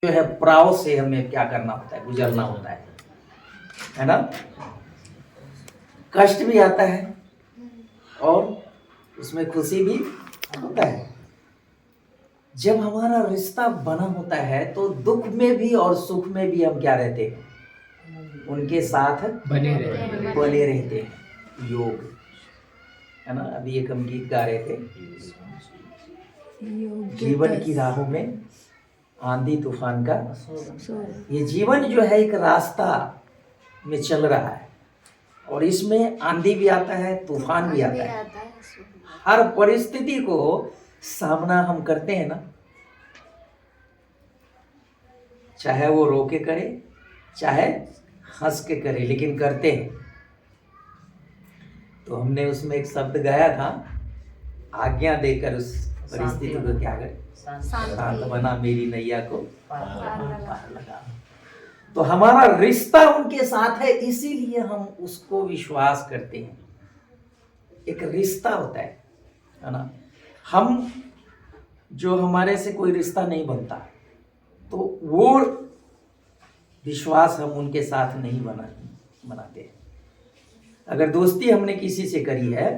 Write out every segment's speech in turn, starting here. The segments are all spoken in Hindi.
जो है पड़ाव से हमें क्या करना होता है, गुजरना होता है ना। कष्ट भी आता है और उसमें खुशी भी होता है। जब हमारा रिश्ता बना होता है तो दुख में भी और सुख में भी हम क्या रहते हैं, उनके साथ बने रहते हैं। योग है ना। अभी एक हम गीत गा रहे थे, जीवन की राहों में आंधी तूफान का। ये जीवन जो है एक रास्ता में चल रहा है और इसमें आंधी भी आता है, तूफान भी आता है। हर परिस्थिति को सामना हम करते हैं ना, चाहे वो रो के करे चाहे हंस के करे, लेकिन करते हैं। तो हमने उसमें एक शब्द गाया था, आज्ञा देकर उस परिस्थिति को क्या करे, शांत बना मेरी नैया को पार लगा। तो हमारा रिश्ता उनके साथ है, इसीलिए हम उसको विश्वास करते हैं। एक रिश्ता होता है ना। हम जो हमारे से कोई रिश्ता नहीं बनता तो वो विश्वास हम उनके साथ नहीं बनाते। अगर दोस्ती हमने किसी से करी है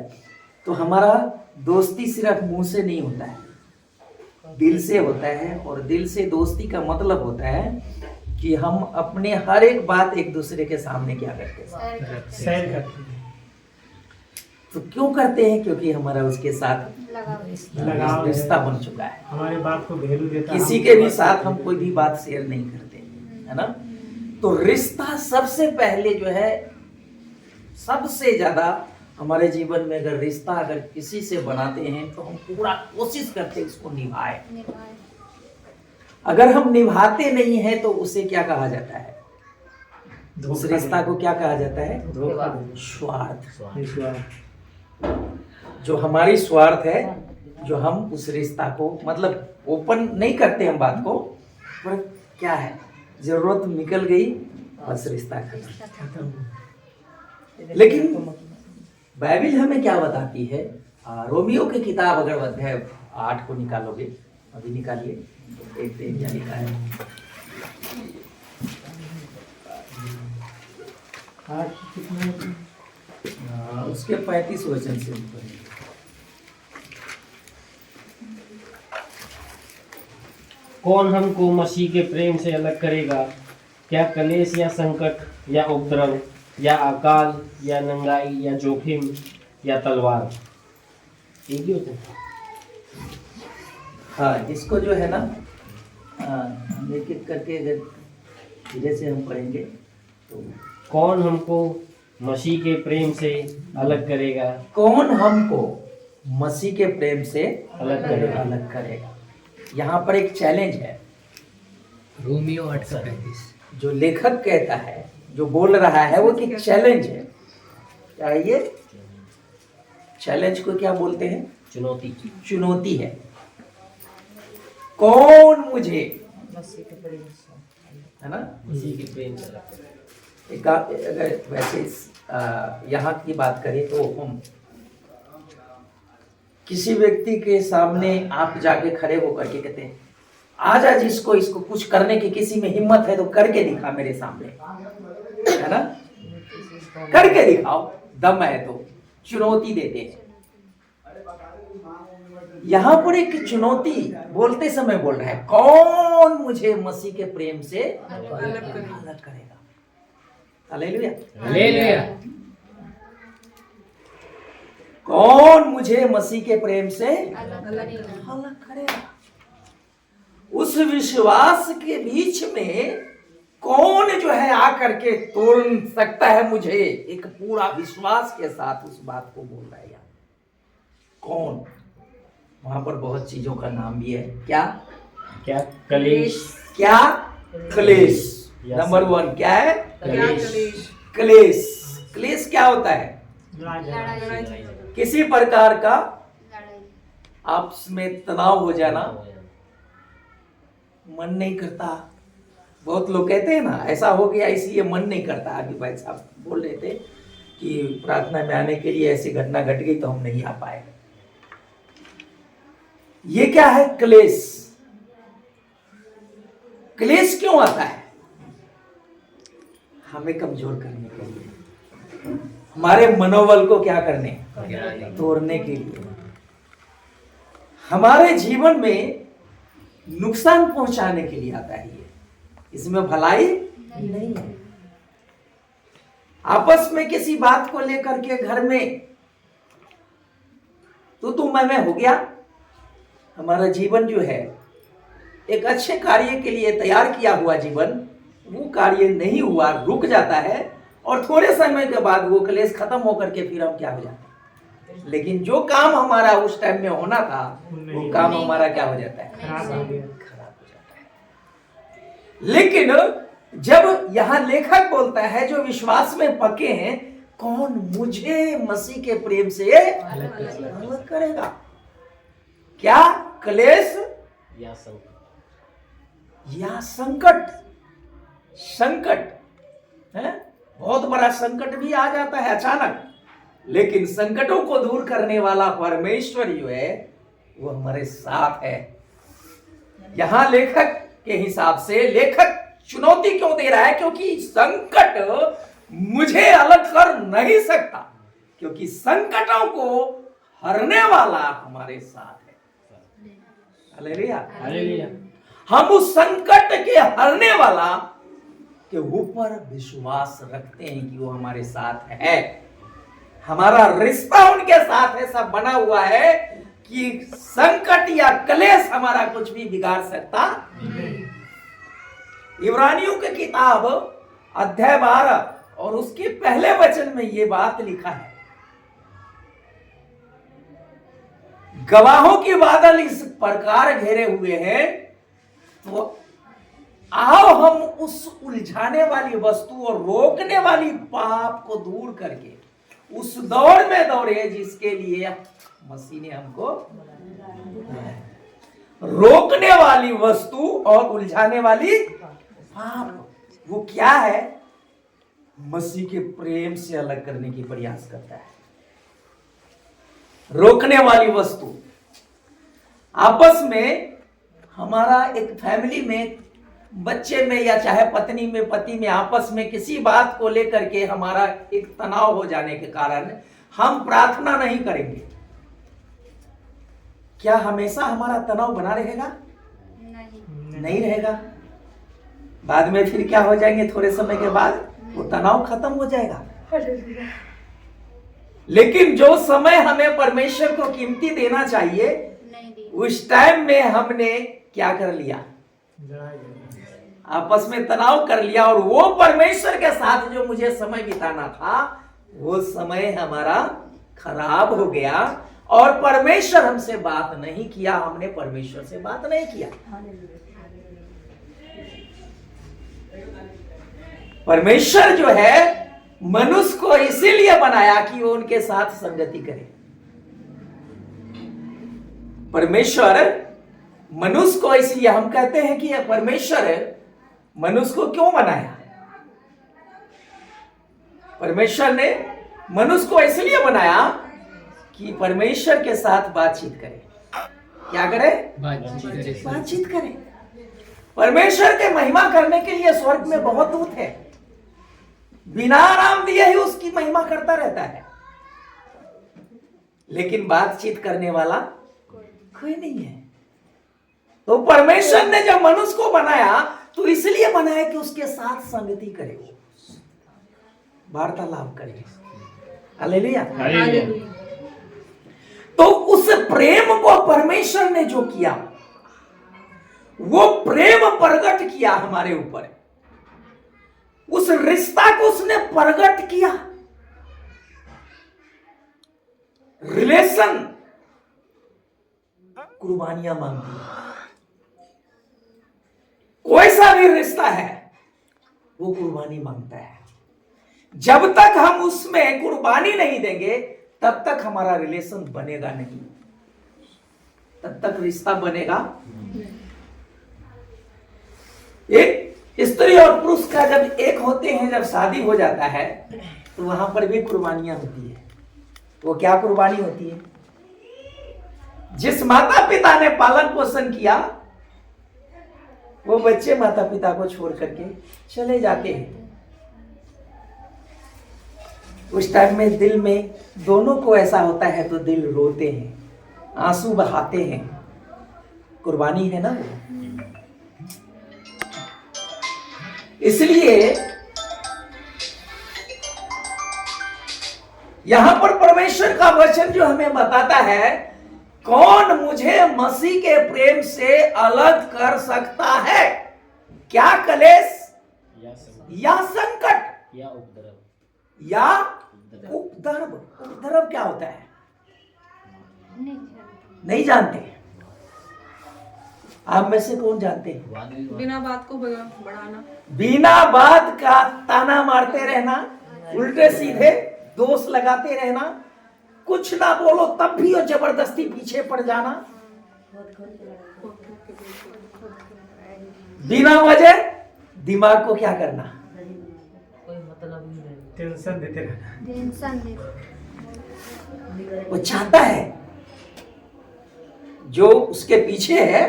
तो हमारा दोस्ती सिर्फ मुंह से नहीं होता है, दिल से होता है। और दिल से दोस्ती का मतलब होता है कि हम अपने हर एक बात एक दूसरे के सामने क्या करते हैं, शेयर करते हैं। तो क्यों करते हैं? क्योंकि हमारा उसके साथ लगाव रिश्ता बन चुका है। हमारी बात को वैल्यू देता है। किसी के भी साथ हम कोई भी बात शेयर नहीं करते, है ना। तो रिश्ता सबसे पहले जो है, सबसे ज्यादा हमारे जीवन में अगर रिश्ता अगर किसी से बनाते हैं तो हम पूरा कोशिश करते हैं उसको निभाए। अगर हम निभाते नहीं हैं तो उसे क्या कहा जाता है, उस रिश्ता को क्या कहा जाता है, स्वार्थ। जो हमारी स्वार्थ है, जो हम उस रिश्ता को मतलब ओपन नहीं करते हम बात को, पर क्या है, जरूरत निकल गई बस रिश्ता खत्म। लेकिन बाइबिल हमें क्या बताती है, रोमियो की किताब अगर अध्याय 8 को निकालोगे, अभी निकालिए, देखते हैं क्या लिखा है। 8 कितना, उसके 35 वचन से ऊपर। कौन हमको मसीह के प्रेम से अलग करेगा? क्या क्लेश या संकट या उपद्रव या अकाल या नंगाई या जोखिम या तलवार? एक ही होता है। हाँ, इसको जो है ना, एक एक करके अगर धीरे से हम पढ़ेंगे तो, कौन हमको मसीह के प्रेम से अलग करेगा? कौन हमको मसीह के प्रेम से अलग करेगा। यहाँ पर एक चैलेंज है, रोमियो 8:35। जो लेखक कहता है, जो बोल रहा है वो कि चैलेंज है। क्या है ये चैलेंज? को क्या बोलते हैं? चुनौती है। कौन मुझे, है ना, मसीह के प्रेम से अलग करेगा। अगर वैसे यहाँ की बात करें तो हम किसी व्यक्ति के सामने आप जाके खड़े होकर के कहते हैं, आजा जिसको इसको कुछ करने की किसी में हिम्मत है तो करके दिखा मेरे सामने, है ना, करके दिखाओ, दम है तो। चुनौती देते हैं। यहाँ पर एक चुनौती बोलते समय बोल रहा है, कौन मुझे मसीह के प्रेम से अलग करेगा। Hallelujah, hallelujah. कौन मुझे मसीह के प्रेम से अलग करेगा। उस विश्वास के बीच में कौन जो है आकर के तोड़ सकता है मुझे? एक पूरा विश्वास के साथ उस बात को बोल रहा है यार। कौन? वहां पर बहुत चीजों का नाम भी है। क्या क्लेश। क्या क्लेश। नंबर 1 क्या है? क्लेश। क्लेश क्या होता है? किसी प्रकार का आपस में तनाव हो जाना, मन नहीं करता। बहुत लोग कहते हैं ना, ऐसा हो गया इसलिए मन नहीं करता। अभी भाई साहब बोल रहे थे कि प्रार्थना में आने के लिए ऐसी घटना घट गई तो हम नहीं आ पाए। ये क्या है? क्लेश। क्लेश क्यों आता है? हमें कमजोर करने के लिए, हमारे मनोबल को क्या करने, तोड़ने के लिए, हमारे जीवन में नुकसान पहुंचाने के लिए आता है ये। इसमें भलाई नहीं है। आपस में किसी बात को लेकर के घर में तू मैं हो गया, हमारा जीवन जो है एक अच्छे कार्य के लिए तैयार किया हुआ जीवन, वो कार्य नहीं हुआ, रुक जाता है, और थोड़े समय के बाद वो क्लेश खत्म होकर के फिर हम क्या हो जाते हैं। लेकिन जो काम हमारा उस टाइम में होना था, वो काम हमारा क्या हो जाता है, खराब हो जाता है। लेकिन जब यहां लेखक बोलता है जो विश्वास में पके हैं, कौन मुझे मसीह के प्रेम से अलग करेगा? क्या क्लेश या संकट? संकट है, बहुत बड़ा संकट भी आ जाता है अचानक, लेकिन संकटों को दूर करने वाला परमेश्वर जो है वो हमारे साथ है। यहां लेखक के हिसाब से लेखक चुनौती क्यों दे रहा है? क्योंकि संकट मुझे अलग कर नहीं सकता, क्योंकि संकटों को हरने वाला हमारे साथ है। Hallelujah, hallelujah. हम उस संकट के हरने वाला के ऊपर विश्वास रखते हैं कि वो हमारे साथ है। हमारा रिश्ता उनके साथ ऐसा बना हुआ है कि संकट या क्लेश हमारा कुछ भी बिगाड़ सकता नहीं। इब्रानियों की किताब अध्याय 12 और उसके पहले वचन में ये बात लिखा है, गवाहों के बादल इस प्रकार घेरे हुए हैं, तो आओ हम उस उलझाने वाली वस्तु और रोकने वाली पाप को दूर करके उस दौड़ में दौड़े जिसके लिए मसीह ने हमको रोकने वाली वस्तु और उलझाने वाली पाप, वो क्या है? मसीह के प्रेम से अलग करने की प्रयास करता है। रोकने वाली वस्तु, आपस में हमारा एक फैमिली में, बच्चे में या चाहे पत्नी में, पति में, आपस में किसी बात को लेकर के हमारा एक तनाव हो जाने के कारण हम प्रार्थना नहीं करेंगे, क्या हमेशा हमारा तनाव बना रहेगा? नहीं रहेगा। बाद में फिर क्या हो जाएंगे, थोड़े समय के बाद वो तनाव खत्म हो जाएगा। लेकिन जो समय हमें परमेश्वर को कीमती देना चाहिए, उस टाइम में हमने क्या कर लिया? आपस में तनाव कर लिया, और वो परमेश्वर के साथ जो मुझे समय बिताना था, वो समय हमारा खराब हो गया, और परमेश्वर हमसे बात नहीं किया, हमने परमेश्वर से बात नहीं किया। परमेश्वर जो है मनुष्य को इसीलिए बनाया कि वो उनके साथ संगति करे। परमेश्वर मनुष्य को, इसलिए हम कहते हैं कि परमेश्वर मनुष्य को क्यों बनाया? परमेश्वर ने मनुष्य को इसलिए बनाया कि परमेश्वर के साथ बातचीत करे। क्या करे? बातचीत करे। परमेश्वर के महिमा करने के लिए स्वर्ग में बहुत दूत है, बिना आराम दिए ही उसकी महिमा करता रहता है, लेकिन बातचीत करने वाला कोई नहीं है। तो परमेश्वर ने जब मनुष्य को बनाया तो इसलिए बनाया कि उसके साथ संगति करे, वार्तालाप करे। हालेलुया। तो उस प्रेम को परमेश्वर ने जो किया, वो प्रेम प्रकट किया हमारे ऊपर, उस रिश्ता को उसने प्रकट किया। रिलेशन कुर्बानियां मांगती है। कोई सा भी रिश्ता है वो कुर्बानी मांगता है। जब तक हम उसमें कुर्बानी नहीं देंगे तब तक हमारा रिलेशन बनेगा नहीं, तब तक रिश्ता बनेगा। एक स्त्री और पुरुष का जब एक होते हैं, जब शादी हो जाता है तो वहां पर भी कुर्बानियां होती है। वो क्या कुर्बानी होती है? जिस माता पिता ने पालन पोषण किया, वो बच्चे माता पिता को छोड़ करके चले जाते हैं। उस टाइम में दिल में दोनों को ऐसा होता है तो दिल रोते हैं, आंसू बहाते हैं, कुर्बानी है ना वो। इसलिए यहां पर परमेश्वर का वचन जो हमें बताता है, कौन मुझे मसीह के प्रेम से अलग कर सकता है? क्या क्लेश या संकट या उपद्रव या उपद्रव। उपद्रव क्या होता है? नहीं जानते। आप में से कौन जानते हैं? बिना बात को बढ़ाना, बिना बात का ताना मारते रहना, उल्टे सीधे दोष लगाते रहना, कुछ ना बोलो तब भी वो जबरदस्ती पीछे पड़ जाना, बिना वजह दिमाग को क्या करना, कोई मतलब नहीं, टेंशन देते रहना। वो चाहता है, जो उसके पीछे है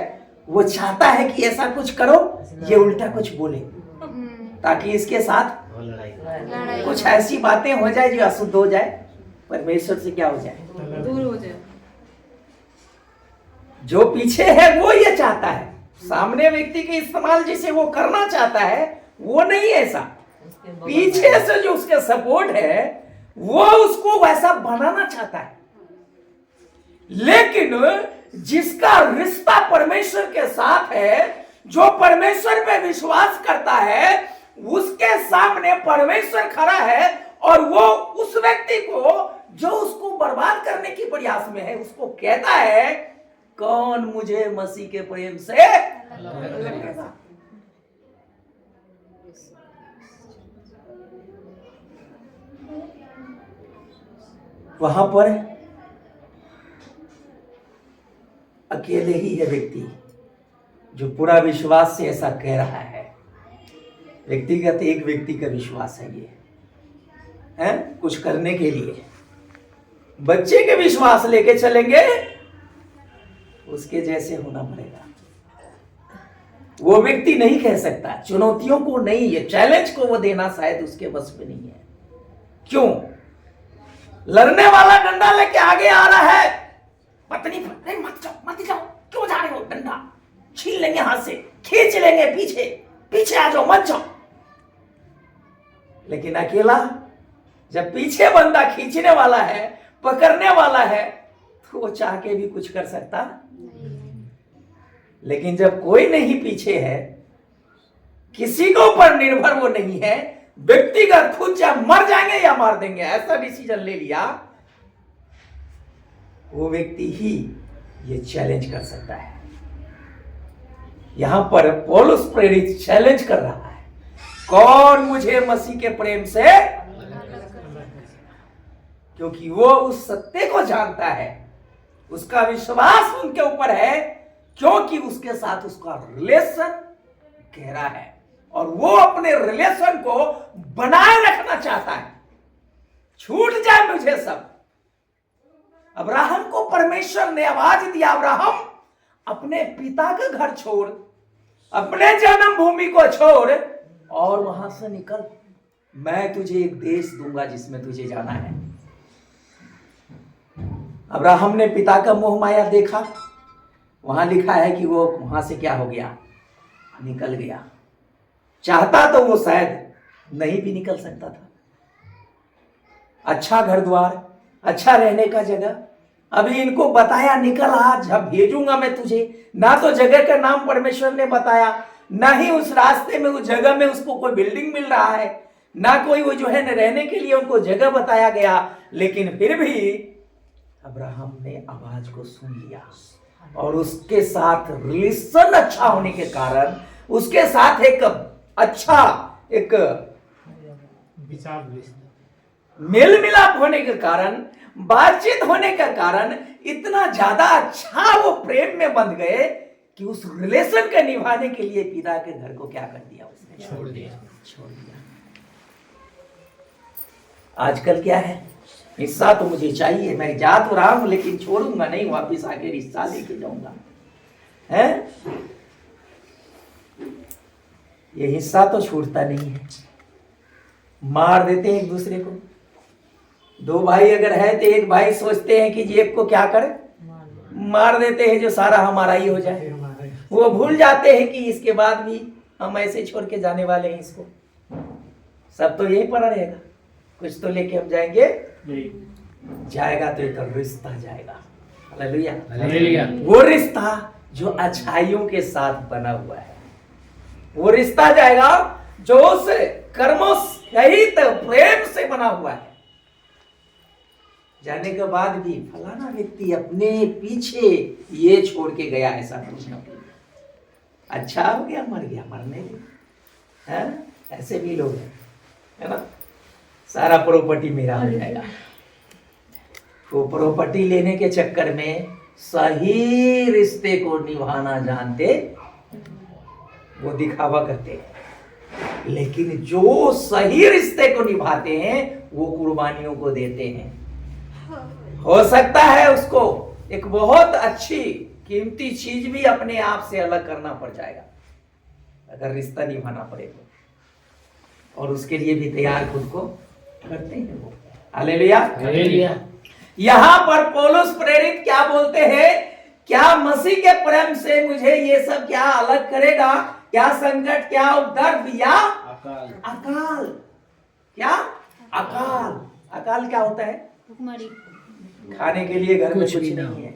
वो चाहता है कि ऐसा कुछ करो, ये उल्टा कुछ बोले, ताकि इसके साथ कुछ ऐसी बातें हो जाए जो अशुद्ध हो जाए, परमेश्वर से क्या हो जाए, दूर हो जाए। जो पीछे है वो ये चाहता है, सामने व्यक्ति के इस्तेमाल जिसे वो करना चाहता है वो नहीं ऐसा, पीछे से जो उसके सपोर्ट है वो उसको वैसा बनाना चाहता है। लेकिन जिसका रिश्ता परमेश्वर के साथ है, जो परमेश्वर पे विश्वास करता है, उसके सामने परमेश्वर खड़ा है और वो उस व्यक्ति को जो उसको बर्बाद करने की प्रयास में है उसको कहता है, कौन मुझे मसीह के प्रेम से अलग करेगा? वहां पर अकेले ही है व्यक्ति जो पूरा विश्वास से ऐसा कह रहा है। व्यक्तिगत एक व्यक्ति का विश्वास है ये, है कुछ करने के लिए। बच्चे के विश्वास लेके चलेंगे, उसके जैसे होना पड़ेगा। वो व्यक्ति नहीं कह सकता, चुनौतियों को नहीं, ये चैलेंज को वो देना शायद उसके बस में नहीं है। क्यों? लड़ने वाला डंडा लेके आगे आ रहा है, पत्नी मत जाओ, क्यों जा रहे हो? डंडा छीन लेंगे हाथ से, खींच लेंगे पीछे, पीछे आ जाओ, मत जाओ। लेकिन अकेला जब पीछे बंदा खींचने वाला है, पकड़ने वाला है, तो वो चाह के भी कुछ कर सकता। लेकिन जब कोई नहीं पीछे है, किसी के ऊपर निर्भर वो नहीं है, व्यक्तिगत खुद चाहे मर जाएंगे या मार देंगे ऐसा डिसीजन ले लिया, वो व्यक्ति ही ये चैलेंज कर सकता है। यहां पर पौलुस प्रेरित चैलेंज कर रहा है, कौन मुझे मसीह के प्रेम से, क्योंकि वो उस सत्य को जानता है, उसका विश्वास उनके ऊपर है, क्योंकि उसके साथ उसका रिलेशन गहरा है और वो अपने रिलेशन को बनाए रखना चाहता है। छूट जाए मुझे सब। अब्राहम को परमेश्वर ने आवाज दिया, अब्राहम अपने पिता का घर छोड़, अपने जन्म भूमि को छोड़ और वहां से निकल, मैं तुझे एक देश दूंगा जिसमें तुझे जाना है। अब्राहम ने पिता का मोह माया देखा, वहां लिखा है कि वो वहां से क्या हो गया, निकल गया। चाहता तो वो शायद नहीं भी निकल सकता था। अच्छा घर द्वार, अच्छा रहने का जगह, अभी इनको बताया निकल आज, जब भेजूंगा मैं तुझे। ना तो जगह का नाम परमेश्वर ने बताया, ना ही उस रास्ते में उस जगह में उसको कोई बिल्डिंग मिल रहा है, ना कोई वो जो है न रहने के लिए उनको जगह बताया गया। लेकिन फिर भी अब्राहम ने आवाज को सुन लिया और उसके साथ रिलेशन अच्छा होने के कारण, उसके साथ एक अच्छा एक विचार मेल मिलाप होने के कारण, बातचीत होने के कारण इतना ज्यादा अच्छा वो प्रेम में बंध गए कि उस रिलेशन के निभाने के लिए पिता के घर को क्या कर दिया, उसने छोड़ दिया। आजकल क्या है, हिस्सा तो मुझे चाहिए, मैं जा तो रहा हूं लेकिन छोड़ूंगा नहीं, वापिस आके हिस्सा लेके जाऊंगा, है? ये हिस्सा तो छूटता नहीं है, मार देते हैं एक दूसरे को। दो भाई अगर है तो एक भाई सोचते हैं कि जेब को क्या करे, मार देते हैं जो सारा हमारा ही हो जाए। वो भूल जाते हैं कि इसके बाद भी हम ऐसे छोड़ के जाने वाले हैं इसको, सब तो यही पड़ा रहेगा, कुछ तो लेके हम जाएंगे, जाएगा तो एक रिश्ता जाएगा। हालेलुया। हालेलुया। वो रिश्ता जो अच्छाइयों के साथ बना हुआ है, वो रिश्ता जाएगा जो उस कर्मों सहित प्रेम से बना हुआ है। जाने के बाद भी फलाना व्यक्ति अपने पीछे ये छोड़ के गया, ऐसा पूछना पड़ेगा। अच्छा हो गया, मर गया, मरने दे, हैं? ऐसे भी लोग हैं, है ना। सारा प्रॉपर्टी मेरा हो जाएगा। वो प्रॉपर्टी लेने के चक्कर में सही रिश्ते को निभाना जानते, वो दिखावा करते हैं, लेकिन जो सही रिश्ते को निभाते हैं वो कुर्बानियों को देते हैं। हो सकता है उसको एक बहुत अच्छी कीमती चीज भी अपने आप से अलग करना पड़ जाएगा अगर रिश्ता निभाना पड़े तो, और उसके लिए भी तैयार खुद को करते हैं वो। हालेलुया। हालेलुया। यहां पर पौलुस प्रेरित क्या बोलते हैं, क्या मसीह के प्रेम से मुझे ये सब क्या अलग करेगा, क्या संकट, क्या उपद्रव या अकाल। क्या अकाल? अकाल क्या होता है? भुखमरी। खाने के लिए घर में कुछ नहीं है,